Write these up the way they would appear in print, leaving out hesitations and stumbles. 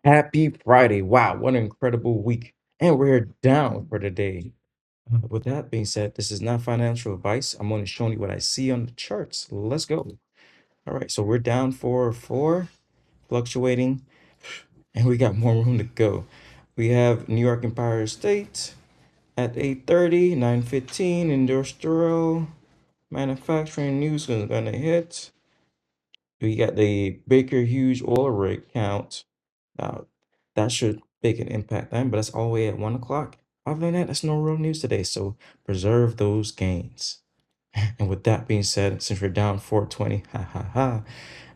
Happy Friday. Wow, what an incredible week. And we're down for the day. With that being said, this is not financial advice. I'm only showing you what I see on the charts. Let's go. All right, so we're down for four, fluctuating, and we got more room to go. We have New York Empire State at 8:30, 9:15, industrial, manufacturing news is gonna hit. We got the Baker Hughes oil rig count. Now, that should make an impact then, but that's all the way at 1 o'clock. Other than that, that's no real news today. So preserve those gains. And with that being said, since we're down 420,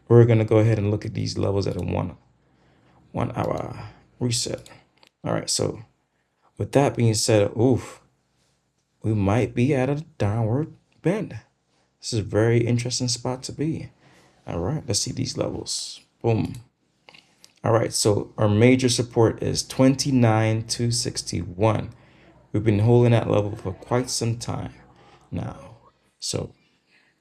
we're gonna go ahead and look at these levels at a 1 hour reset. All right, so with that being said, oof, we might be at a downward bend. This is a very interesting spot to be. All right, let's see these levels. Boom. All right, so our major support is 29,261. We've been holding that level for quite some time now. So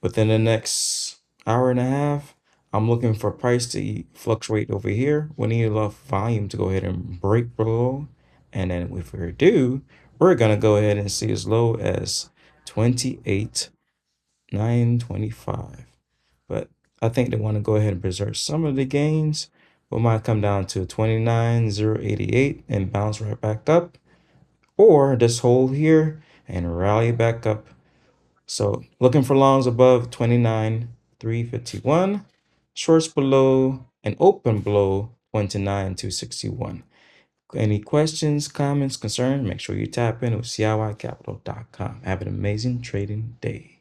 within the next hour and a half, I'm looking for price to fluctuate over here. We need enough volume to go ahead and break below. And then if we do, we're going to go ahead and see as low as 28,925. But I think they want to go ahead and preserve some of the gains. We might come down to 29,088 and bounce right back up, or just hold here and rally back up. So looking for longs above 29,351, shorts below and open below 29,261. Any questions, comments, concerns, make sure you tap in with CIYcapital.com. Have an amazing trading day.